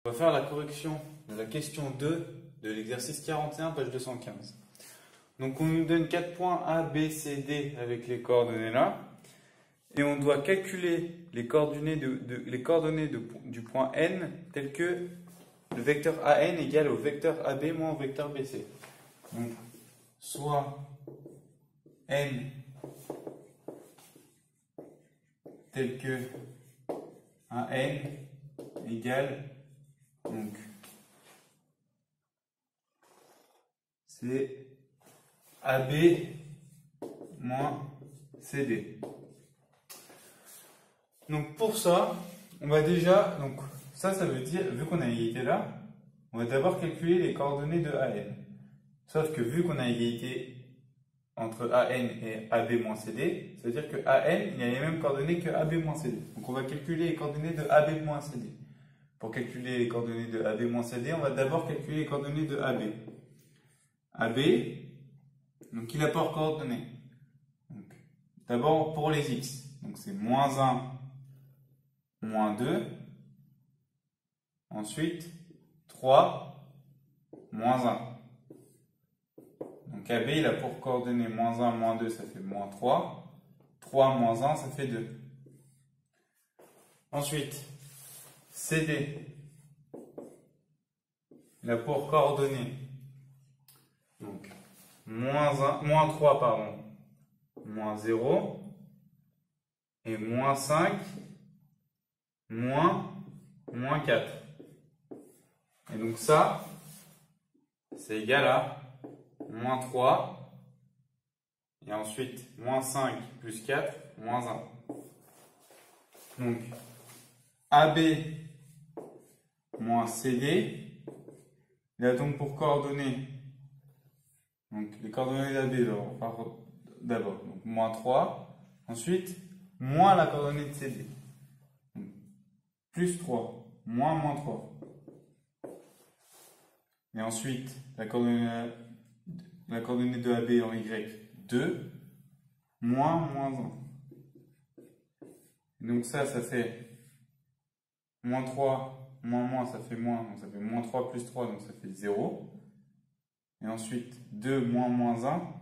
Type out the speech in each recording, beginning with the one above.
On va faire la correction de la question 2 de l'exercice 41, page 215. Donc on nous donne 4 points A, B, C, D avec les coordonnées là. Et on doit calculer les coordonnées, du point N telles que le vecteur AN égale au vecteur AB moins au vecteur BC. Donc soit N tel que AN égale, donc c'est AB moins CD. Donc pour ça, on va déjà, donc ça veut dire, vu qu'on a égalité là, on va d'abord calculer les coordonnées de AN. Sauf que vu qu'on a égalité entre AN et AB moins CD, ça veut dire que AN, il a les mêmes coordonnées que AB moins CD. Donc on va calculer les coordonnées de AB moins CD. Pour calculer les coordonnées de AB moins CD, on va d'abord calculer les coordonnées de AB. AB, donc il a pas coordonnées. D'abord pour les X, donc c'est moins 1, moins 2, ensuite 3, moins 1. Donc AB, il a pour coordonnées moins 1, moins 2, ça fait moins 3. 3 moins 1, ça fait 2. Ensuite, CD, il a pour coordonnées donc moins 3, pardon, moins 0, et moins 5, moins 4. Et donc ça, c'est égal à moins 3, et ensuite moins 5 plus 4, moins 1. Donc AB moins CD, il a donc pour coordonnées, donc les coordonnées d'AB, d'abord, donc moins 3, ensuite moins la coordonnée de CD, donc, plus 3, moins 3. Et ensuite, la coordonnée de AB en Y, 2, moins 1. Et donc ça fait moins 3, moins, ça fait moins, donc ça fait moins 3 plus 3, donc ça fait 0. Et ensuite, 2 moins 1,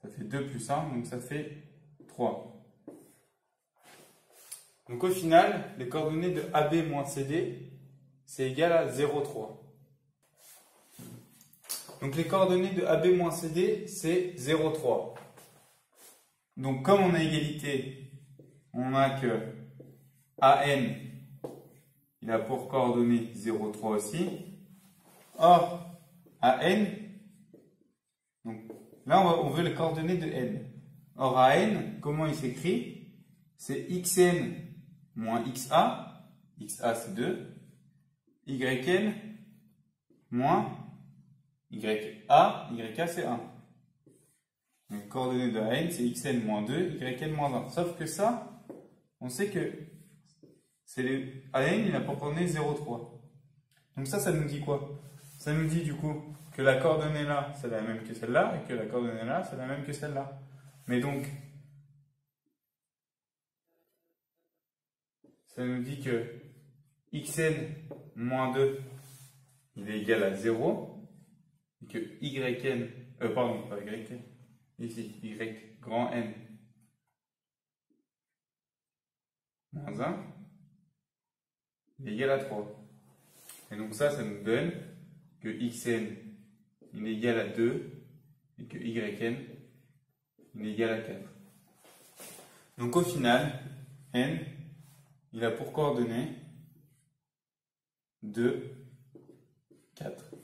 ça fait 2 plus 1, donc ça fait 3. Donc au final, les coordonnées de AB moins CD, c'est égal à 0, 3. Donc les coordonnées de AB moins CD, c'est 0, 3. Donc comme on a égalité, on a que AN, il a pour coordonnées 0, 3 aussi. Or, AN, donc là on veut les coordonnées de N. Or AN, comment il s'écrit? C'est XN moins XA, XA c'est 2, YN moins YA, YA c'est 1. Les coordonnées de AN c'est XN moins 2, YN moins 1. Sauf que ça, on sait que AN il a pour coordonnée 0, 3. Donc ça nous dit quoi? Ça nous dit du coup que la coordonnée là c'est la même que celle-là et que la coordonnée là c'est la même que celle-là. Mais donc, ça nous dit que XN moins 2 il est égal à 0 et que YN, pardon, pas YN, ici, Y grand N moins 1 il est égal à 3. Et donc ça nous donne que XN il est égal à 2 et que YN il est égal à 4. Donc au final, N il a pour coordonnées 2, 4.